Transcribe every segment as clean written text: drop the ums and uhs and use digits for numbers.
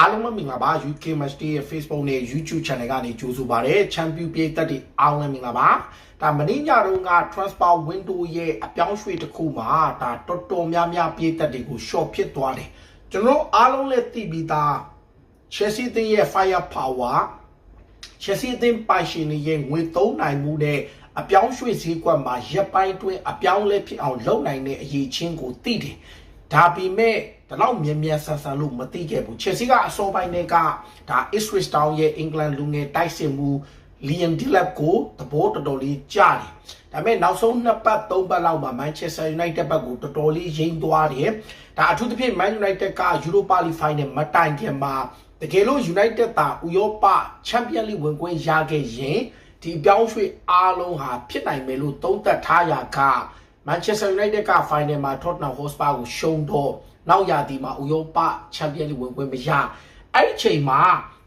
အားလုံးမင်္ဂလာပါ UK Matchday ရဲ့ Facebook နဲ့ YouTube Channel ကနေကြိုဆိုပါရစေ Champion ပြည်သက်တွေအားလုံးမင်္ဂလာပါဒါမင်းညတုန်းက Transfer Window ရဲ့အပြောင်းရွှေ့တစ်ခုမှာဒါတော်တော်များများပြည်သက်တွေကို short ဖြစ်သွားတယ်ကျွန်တော်အားလုံးလည်းသိပြီးသား Chelsea အသင်းရဲ့ Fire Power Chelsea အသင်းပိုင်ရှင်တွေရဲ့ငွေသုံးနိုင်မှုနဲ့အပြောင်းရွှေ့ဈေးကွက်မှာရပ်ပိုင်းတွင်းအပြောင်းလဲဖြစ်အောင်လုပ်နိုင်တဲ့အရေးချင်းကိုသိတယ်ဒါပေမဲ့ဒါတော့မြန်ဆန်လို့မသိခဲ့ဘူး Chelsea ကအစောပိုင်းတွေကဒါ Ipswich Town ရဲ့ England လူငယ်တိုက်စစ်မှု Liam Delap ကိုသဘောတော်တော်လေးကြားတယ်ဒါပေမဲ့နောက်ဆုံး2ပတ်3ပတ်လောက်မှာ Manchester United ဘက်ကိုတော်တော်လေးရိမ့်သွားတယ်ဒါအထူးသဖြင့် Man United က Europa League Final မတိုင်ခင်မှာတကယ်လို့ United တာဥရောပ Champions League ဝင်ခွင့်ရခဲ့ရင်ဒီပြောင်းရွှေ့အားလုံးဟာဖြစ်နိုင်မယ်လို့သုံးသပ်ထားရာက Manchester United က Final မှာ Tottenham Hotspur ကိုရှုံးတော့နောက်ရာသီမှာဥရောပ Champions League ဝင်ခွင့်မရအဲ့ဒီချိန်မှာ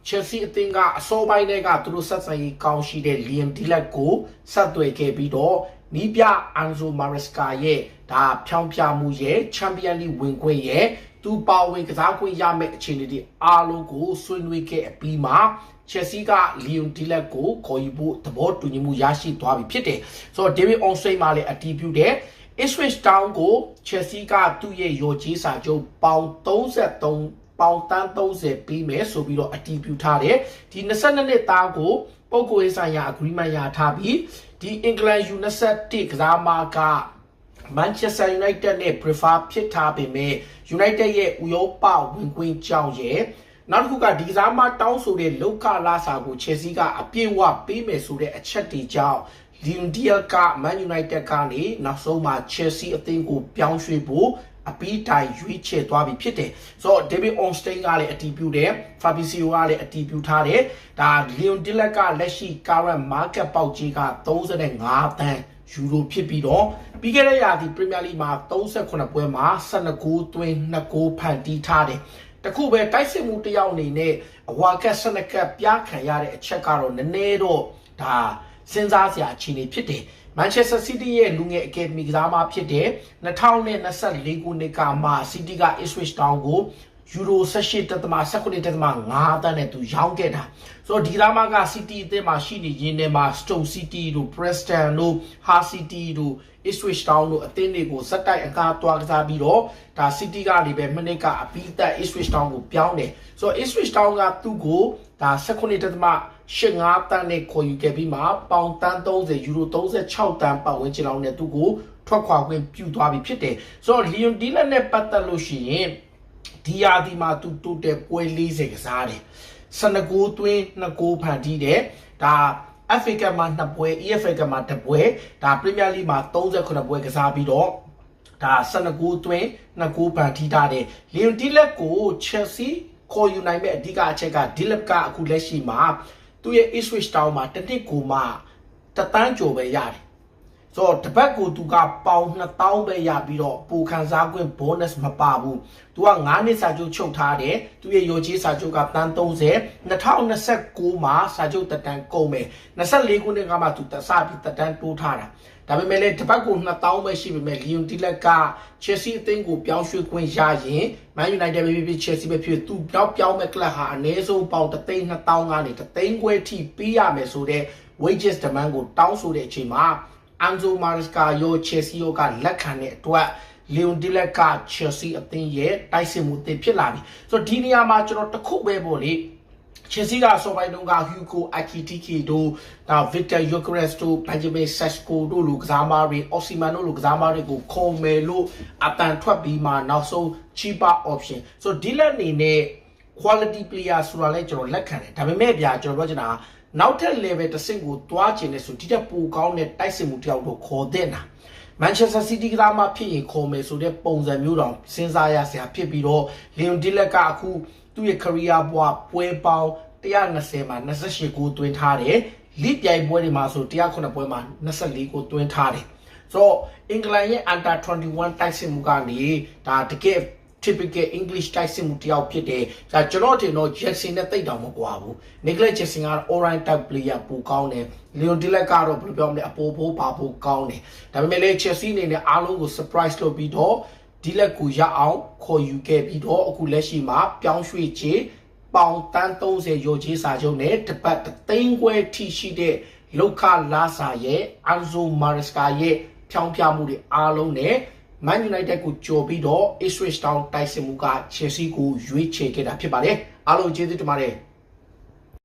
Chelsea အသင်းကအစောပိုင်းတွေကသူတို့ဆက်ဆံရေးကောင်းရှိတဲ့ Liam Delap ကိုဆက်သွယ်ခဲ့ပြီးတော့နီးပြ Enzo Maresca ရဲ့ဒါဖြောင်းပြမှုရဲ့ Champions League ဝင်ခွင့်ရဲ့သူပါဝင်ကစားခွင့်ရမယ့်အခြေအနေတွေအားလုံးကိုဆွေးနွေးခဲ့အပြီးမှာ Chelsea က Liam Delap ကိုခေါ်ယူဖို့သဘောတူညီမှုရရှိသွားပြီဖြစ်တယ်ဆိုတော့ David Ornstein မှာလည်းအတည်ပြုတဲ့ Ipswich Town ကို Chelsea ကသူ့ရဲ့ရော်ကြီးစာချုပ်ပေါင်33ပေါင်တန်း30ပြီးမယ်ဆိုပြီးတော့အတည်ပြုထားတယ်ဒီ22နှစ်သားကိုပုဂ္ဂိုလ်ရေးဆိုင်ရာ agreement ရထားပြီးဒီ England U21 ကစားမက Manchester United နဲ့ prefer ဖြစ်ထားပေမဲ့ United ရဲ့ဥရောပဝင်ခွင့်ကြောင့်ရဲ့နောက်တစ်ခုကဒီကစားမတောင်းဆိုတဲ့လောက်ခလာစာကို Chelsea ကအပြည့်အဝပေးမယ်ဆိုတဲ့အချက်တွေကြောင့် Liam Delap က Man United ကနေနောက်ဆုံးမှာ Chelsea အသင်းကိုပြောင်းရွှေ့ဖို့အပီးတိုင်ရွေးချယ်သွားပြီဖြစ်တယ်ဆိုတော့ David Ornstein ကလည်းအတည်ပြုတယ် Fabrizio ကလည်းအတည်ပြုထားတယ်ဒါ Liam Delap ကလက်ရှိ current market ပေါက်ကြီးက35တန်းယူရိုဖြစ်ပြီးတော့ပြီးခဲ့တဲ့ရာသီ Premier League မှာ38ပွဲမှာ12ဂိုးသွင်း2ဂိုးဖန်တီးထားတယ်တခုပဲတိုက်စစ်မှုတစ်ယောက်အနေနဲ့အဝါကက်12ကက်ပြားခံရတဲ့အချက်ကတော့နည်းနည်းတော့ဒါစဉ်းစားစရာအခြေအနေဖြစ်တယ်Manchester City ရဲ့လူငယ် Academy ကစားမဖြစ်တဲ့2024ခုနှစ်ကမှ City က Ipswich Town ကိုယူရို18.19.5တန်းနဲ့သူရောင်းခဲ့တာဆိုတော့ဒီကစားမက City အသင်းမှာရှိနေရင်းနဲ့မှာ Stoke City တို့ Preston တို့ Hull City တို့ Ipswich Town တို့အသင်းတွေကိုစက်တိုက်အကားသွားကစားပြီးတော့ဒါ City ကနေပဲမိနစ်ကအပြီးသက် Ipswich Town ကိုပြောင်းတယ်ဆိုတော့ Ipswich Town ကသူ့ကိုဒါ19.85တန်းနဲ့ခေါ်ယူခဲ့ပြီးမှပေါင်တန်း30ယူရို36တန်းပတ်ဝန်းကျင်လောက်နဲ့သူ့ကိုထွက်ခွာခွင့်ပြုသွားပြီဖြစ်တယ်ဆိုတော့ Liam Delap နဲ့ပတ်သက်လို့ရှိရင်ဒီယာဒီမှာသူတိုးတဲ့ပွဲ40ကစားတယ်12ဂိုးသွင်း2ဂိုးဖန်တီးတယ်ဒါ FA Cup မှာ2ပွဲ EFL Cup မှာ1ပွဲဒါ Premier League မှာ38ပွဲကစားပြီးတော့ဒါ12ဂိုးသွင်း2ဂိုးဖန်တီးထားတယ် Liam Delap ကို Chelsea ခေါ်ယူနိုင်မဲ့အဓိကအချက်က Delap ကအခုလက်ရှိမှာသူ့ရဲ့ Ipswich Town မှာတစ်နှစ်ကိုမှတသန်းကျော်ပဲရတယ်ဆိုတော့တပတ်ကိုသူကပေါင်2000ပဲရပြီးတော့ပိုခံစားခွင့် bonus မပါဘူးသူက9နှစ်စာချုပ်ချုပ်ထားတယ်သူရဲ့ရော်ကြီးစာချုပ်ကတန်း30 2029မှာစာချုပ်တက်တန်းကုန်မယ်24ခုနှစ်ကမှသူတစပြီးတက်တန်းတိုးထားတာဒါပေမဲ့လည်းတပတ်ကို2000ပဲရှိပေမဲ့ Liam Delap က Chelsea အသင်းကိုပြောင်းရွှေ့ခွင့်ရရင် Man United ပဲဖြစ် Chelsea ပဲဖြစ်သူပြောင်းမဲ့ club ဟာအနည်းဆုံးပေါင်3,200ကနေ3,000ခွဲထိပေးရမယ်ဆိုတဲ့ wages demand ကိုတောင်းဆိုတဲ့အချိန်မှာEnzo Maresca ရော Chelsea ရောကလက်ခံတဲ့အတွက် Liam Delap က Chelsea အသင်းရဲ့တိုက်စစ်မှုတင်ဖြစ်လာပြီဆိုတော့ဒီနေရာမှာကျွန်တော်တခုပဲပေါ့လေ Chelsea ကစောပိုင်းတုန်းက Hugo Ekitike တို့ဒါ Victor Gyökeres တို့ Benjamin Sesko တို့လူကစားမတွေ Osimhen တို့လူကစားမတွေကိုခေါ်မယ်လို့အတန်ထွက်ပြီးမှနောက်ဆုံး cheaper option ဆိုတော့ Delap အနေနဲ့ quality player ဆိုတာလဲကျွန်တော်လက်ခံတယ်ဒါပေမဲ့ဗျာကျွန်တော်ပြောချင်တာနောက်ထပ် level တစ်ဆင့်ကိုတွားချင်တဲ့ဆိုဒီတက်ပိုကောင်းတဲ့တိုက်စစ်မှုတယောက်တော့ခေါ်တဲ့နာ Manchester City ကမှဖြစ်ရင်ခေါ်မယ်ဆိုတဲ့ပုံစံမျိုးတောင်စဉ်းစားရစရာဖြစ်ပြီးတော့ Liam Delap ကအခုသူ့ရဲ့ career ဘဝပွဲပေါင်း120မှာ28ဂိုးသွင်းထားတယ်လိပြိုင်ပွဲတွေမှာဆို109ပွဲမှာ24ဂိုးသွင်းထားတယ်ဆိုတော့အင်္ဂလန်ရဲ့ Under 21တိုက်စစ်မှုကနေဒါတကယ်typical English တိုက်စစ်မှုတယောက်ဖြစ်တယ်ဒါကျွန်တော်ထင်တော့ Jackson နဲ့တိတ်တောင်မကွာဘူး Nicholas Jackson က all-round type player ပိုကောင်းတယ် Liam Delap ကတော့ဘယ်လိုပြောမလဲအပိုးဖိုးပါဖို့ကောင်းတယ်ဒါပေမဲ့လည်း Chelsea အနေနဲ့အားလုံးကို surprise လုပ်ပြီးတော့Delap ကိုရအောင်ခေါ်ယူခဲ့ပြီးတော့အခုလက်ရှိမှာပြောင်းရွှေ့ချေ ပေါင်တန်း30ရော်ကြီးစာချုပ်နဲ့တစ်ပတ်သိန်းခွဲထိရှိတဲ့လောက်ခလာစာရဲ့အန်ဇိုမာရက်စကာရဲ့ဖြောင်းပြမှုတွေအားလုံးနဲ့ Man United ကိုကြော်ပြီးတော့ Ipswich Town တိုက်စစ်မှုက Chelsea ကိုရွေးချယ်ခဲ့တာဖြစ်ပါတယ်အားလုံးကျေးဇူးတင်ပါတယ်